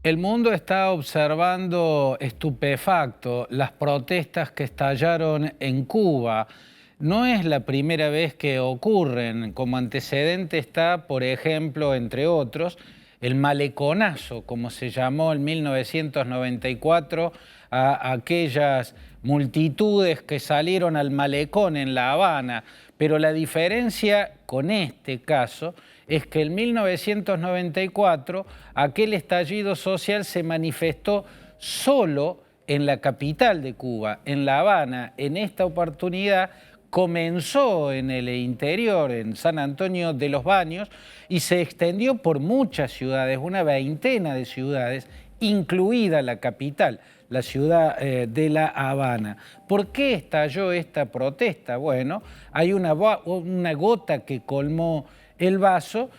El mundo está observando estupefacto las protestas que estallaron en Cuba. No es la primera vez que ocurren. Como antecedente está, por ejemplo, entre otros, el maleconazo, como se llamó en 1994, a aquellas multitudes que salieron al malecón en La Habana. Pero la diferencia con este caso es que en 1994 aquel estallido social se manifestó solo en la capital de Cuba, en La Habana. En esta oportunidad comenzó en el interior, en San Antonio de los Baños, y se extendió por muchas ciudades, una veintena de ciudades, incluida la capital, la ciudad de La Habana. ¿Por qué estalló esta protesta? Bueno, hay una gota que colmó el vaso,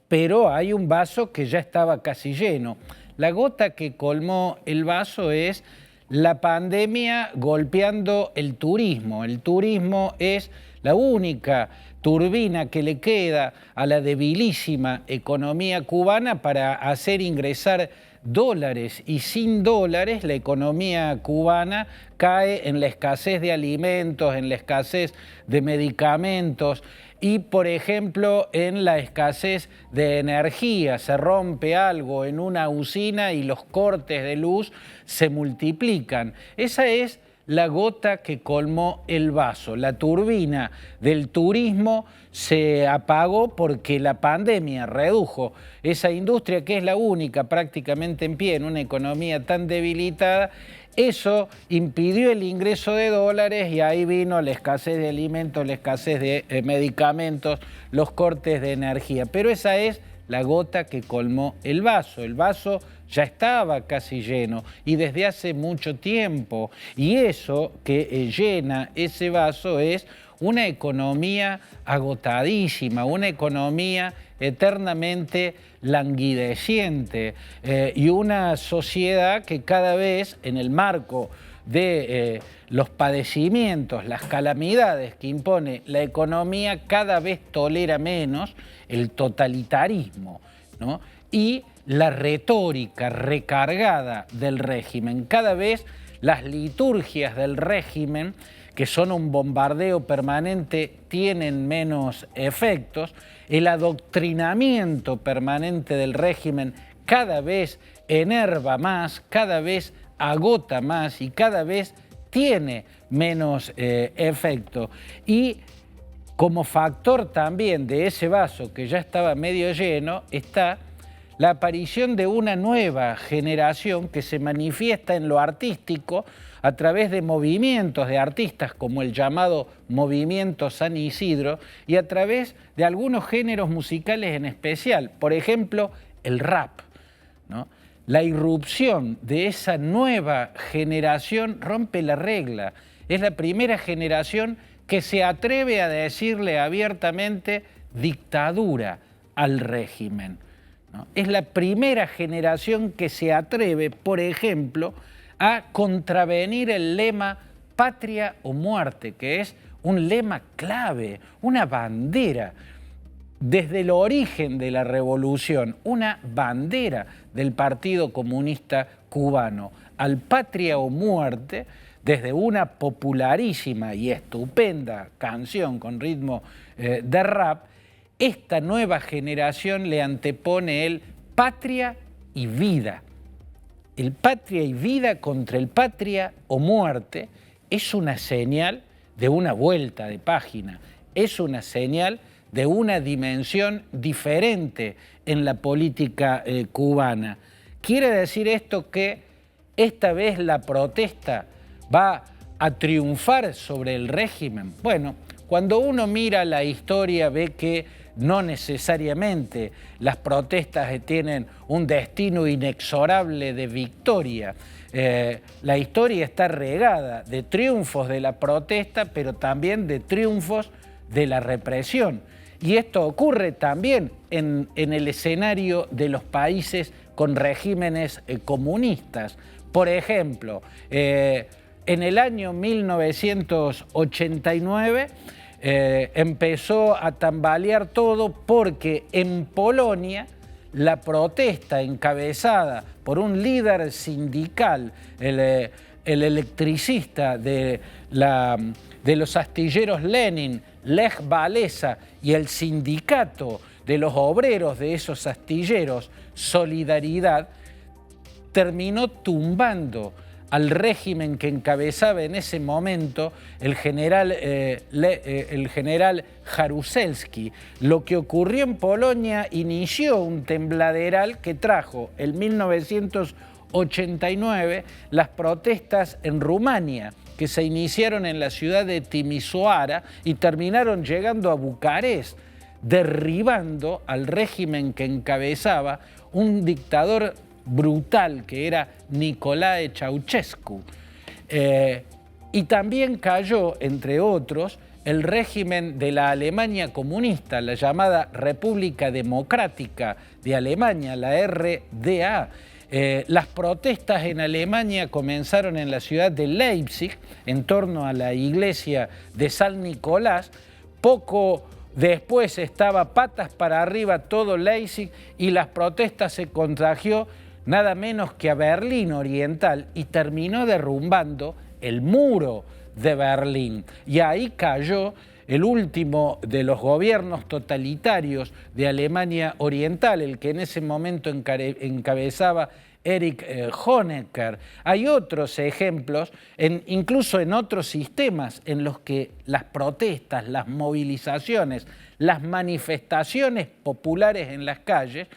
pero hay un vaso que ya estaba casi lleno. La gota que colmó el vaso es la pandemia golpeando el turismo. El turismo es la única turbina que le queda a la debilísima economía cubana para hacer ingresar dólares, y sin dólares la economía cubana cae en la escasez de alimentos, en la escasez de medicamentos y, por ejemplo, en la escasez de energía. Se rompe algo en una usina y los cortes de luz se multiplican. Esa es la gota que colmó el vaso. La turbina del turismo se apagó porque la pandemia redujo esa industria, que es la única prácticamente en pie en una economía tan debilitada. Eso impidió el ingreso de dólares y ahí vino la escasez de alimentos, la escasez de medicamentos, los cortes de energía. Pero esa es la gota que colmó el vaso. El vaso ya estaba casi lleno y desde hace mucho tiempo. Y eso que llena ese vaso es una economía agotadísima, una economía eternamente languideciente y una sociedad que cada vez, en el marco de los padecimientos, las calamidades que impone la economía, cada vez tolera menos el totalitarismo, ¿no? Y la retórica recargada del régimen. Cada vez las liturgias del régimen, que son un bombardeo permanente, tienen menos efectos. El adoctrinamiento permanente del régimen cada vez enerva más, cada vez agota más y cada vez tiene menos efecto. Y como factor también de ese vaso que ya estaba medio lleno está la aparición de una nueva generación que se manifiesta en lo artístico a través de movimientos de artistas como el llamado Movimiento San Isidro y a través de algunos géneros musicales en especial, por ejemplo, el rap, ¿no? La irrupción de esa nueva generación rompe la regla. Es la primera generación que se atreve a decirle abiertamente dictadura al régimen, ¿no? Es la primera generación que se atreve, por ejemplo, a contravenir el lema patria o muerte, que es un lema clave, una bandera. Desde el origen de la revolución, una bandera del Partido Comunista Cubano, al patria o muerte, desde una popularísima y estupenda canción con ritmo de rap, esta nueva generación le antepone el patria y vida. El patria y vida contra el patria o muerte es una señal de una vuelta de página, es una señal de una dimensión diferente en la política cubana. Quiere decir esto que esta vez la protesta va a triunfar sobre el régimen. Bueno, cuando uno mira la historia ve que no necesariamente las protestas tienen un destino inexorable de victoria. La historia está regada de triunfos de la protesta, pero también de triunfos de la represión. Y esto ocurre también en el escenario de los países con regímenes comunistas. Por ejemplo, en el año 1989 empezó a tambalear todo porque en Polonia la protesta encabezada por un líder sindical, el electricista de los astilleros Lenin, Lech Walesa, y el sindicato de los obreros de esos astilleros, Solidaridad, terminó tumbando al régimen que encabezaba en ese momento el general Jaruzelski. Lo que ocurrió en Polonia inició un tembladeral que trajo en 1989 las protestas en Rumania, que se iniciaron en la ciudad de Timișoara y terminaron llegando a Bucarest, derribando al régimen que encabezaba un dictador brutal que era Nicolae Ceausescu. Y también cayó, entre otros, el régimen de la Alemania comunista, la llamada República Democrática de Alemania, la RDA. Las protestas en Alemania comenzaron en la ciudad de Leipzig, en torno a la iglesia de San Nicolás. Poco después estaba patas para arriba todo Leipzig y las protestas se contagió nada menos que a Berlín Oriental y terminó derrumbando el muro de Berlín. Y ahí cayó el último de los gobiernos totalitarios de Alemania Oriental, el que en ese momento encabezaba Erich Honecker. Hay otros ejemplos, incluso en otros sistemas, en los que las protestas, las movilizaciones, las manifestaciones populares en las calles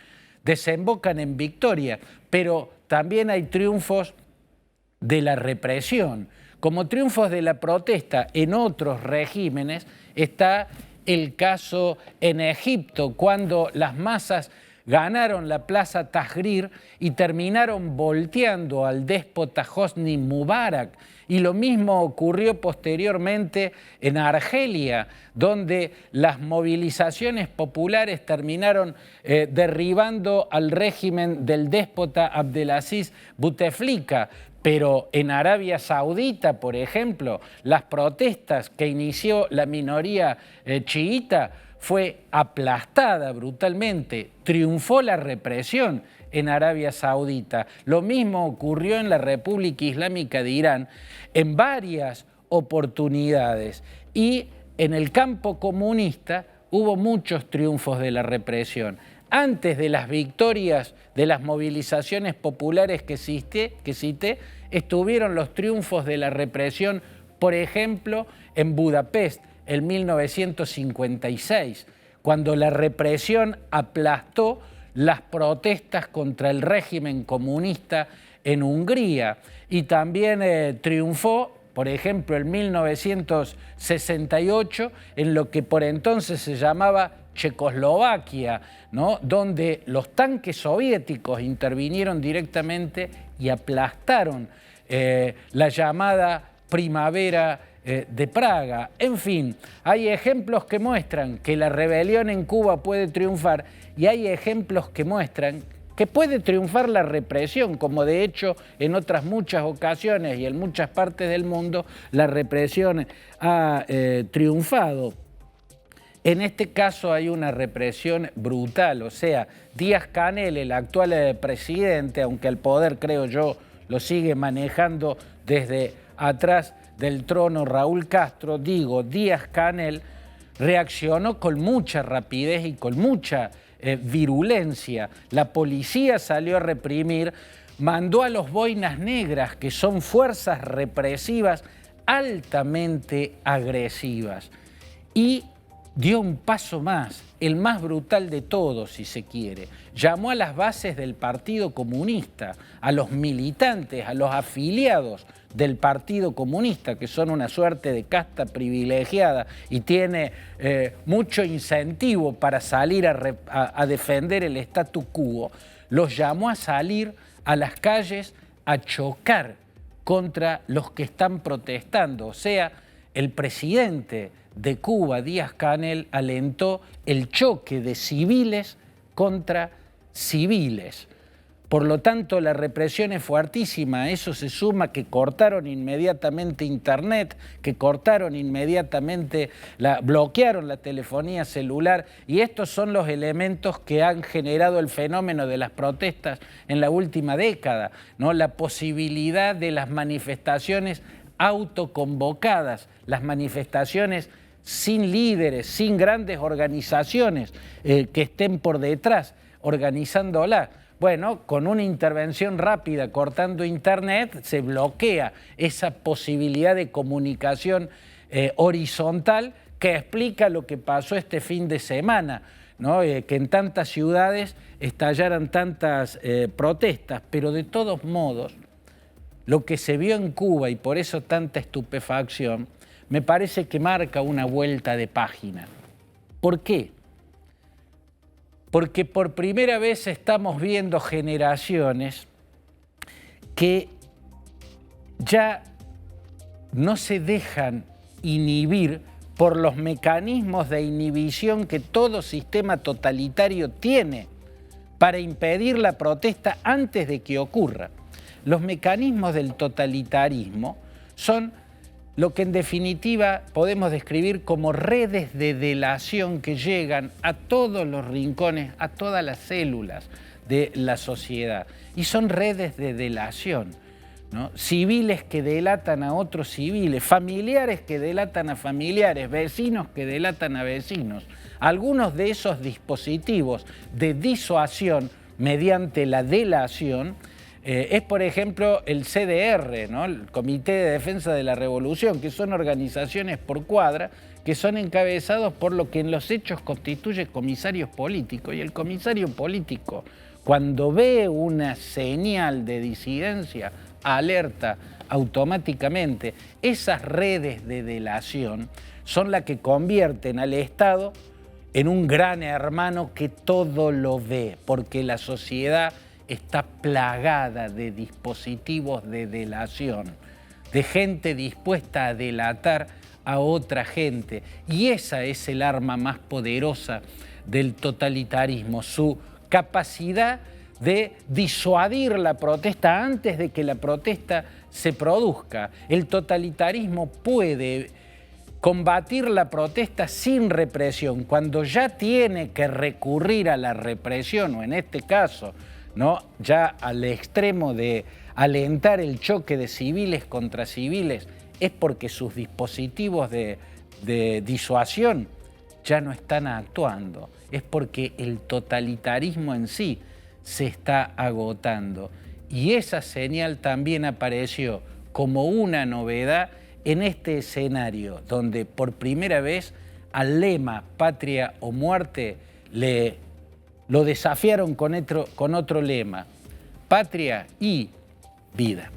desembocan en victoria, pero también hay triunfos de la represión. Como triunfos de la protesta en otros regímenes está el caso en Egipto, cuando las masas ganaron la plaza Tahrir y terminaron volteando al déspota Hosni Mubarak. Y lo mismo ocurrió posteriormente en Argelia, donde las movilizaciones populares terminaron derribando al régimen del déspota Abdelaziz Bouteflika. Pero en Arabia Saudita, por ejemplo, las protestas que inició la minoría chiita fue aplastada brutalmente, triunfó la represión en Arabia Saudita. Lo mismo ocurrió en la República Islámica de Irán en varias oportunidades. Y en el campo comunista hubo muchos triunfos de la represión. Antes de las victorias de las movilizaciones populares que cité, estuvieron los triunfos de la represión, por ejemplo, en Budapest, en 1956, cuando la represión aplastó las protestas contra el régimen comunista en Hungría, y también triunfó, por ejemplo, en 1968, en lo que por entonces se llamaba Checoslovaquia, ¿no?, donde los tanques soviéticos intervinieron directamente y aplastaron la llamada primavera de Praga. En fin, hay ejemplos que muestran que la rebelión en Cuba puede triunfar y hay ejemplos que muestran que puede triunfar la represión, como de hecho en otras muchas ocasiones y en muchas partes del mundo la represión ha triunfado. En este caso hay una represión brutal, o sea, Díaz-Canel, el actual presidente, aunque el poder, creo yo, lo sigue manejando desde atrás del trono Raúl Castro, Díaz-Canel reaccionó con mucha rapidez y con mucha virulencia. La policía salió a reprimir, mandó a los boinas negras, que son fuerzas represivas altamente agresivas, y dio un paso más, el más brutal de todos, si se quiere. Llamó a las bases del Partido Comunista, a los militantes, a los afiliados del Partido Comunista, que son una suerte de casta privilegiada y tiene mucho incentivo para salir a defender el statu quo. Los llamó a salir a las calles a chocar contra los que están protestando. O sea, el presidente de Cuba, Díaz-Canel, alentó el choque de civiles contra civiles. Por lo tanto, la represión es fuertísima. A eso se suma que cortaron inmediatamente Internet, que cortaron inmediatamente, bloquearon la telefonía celular. Y estos son los elementos que han generado el fenómeno de las protestas en la última década, ¿no? La posibilidad de las manifestaciones autoconvocadas, las manifestaciones sin líderes, sin grandes organizaciones que estén por detrás organizándolas. Bueno, con una intervención rápida cortando Internet se bloquea esa posibilidad de comunicación horizontal que explica lo que pasó este fin de semana, ¿no? Que en tantas ciudades estallaran tantas protestas, pero de todos modos, lo que se vio en Cuba y por eso tanta estupefacción, me parece que marca una vuelta de página. ¿Por qué? Porque por primera vez estamos viendo generaciones que ya no se dejan inhibir por los mecanismos de inhibición que todo sistema totalitario tiene para impedir la protesta antes de que ocurra. Los mecanismos del totalitarismo son lo que en definitiva podemos describir como redes de delación que llegan a todos los rincones, a todas las células de la sociedad. Y son redes de delación, ¿no? Civiles que delatan a otros civiles, familiares que delatan a familiares, vecinos que delatan a vecinos. Algunos de esos dispositivos de disuasión mediante la delación es, por ejemplo, el CDR, ¿no? El Comité de Defensa de la Revolución, que son organizaciones por cuadra, que son encabezados por lo que en los hechos constituye comisarios políticos. Y el comisario político, cuando ve una señal de disidencia, alerta automáticamente. Esas redes de delación son las que convierten al Estado en un gran hermano que todo lo ve, porque la sociedad está plagada de dispositivos de delación, de gente dispuesta a delatar a otra gente. Y esa es el arma más poderosa del totalitarismo, su capacidad de disuadir la protesta antes de que la protesta se produzca. El totalitarismo puede combatir la protesta sin represión. Cuando ya tiene que recurrir a la represión, o en este caso, ¿no?, ya al extremo de alentar el choque de civiles contra civiles, es porque sus dispositivos de disuasión ya no están actuando. Es porque el totalitarismo en sí se está agotando. Y esa señal también apareció como una novedad en este escenario, donde por primera vez al lema Patria o Muerte lo desafiaron con otro lema: Patria y vida.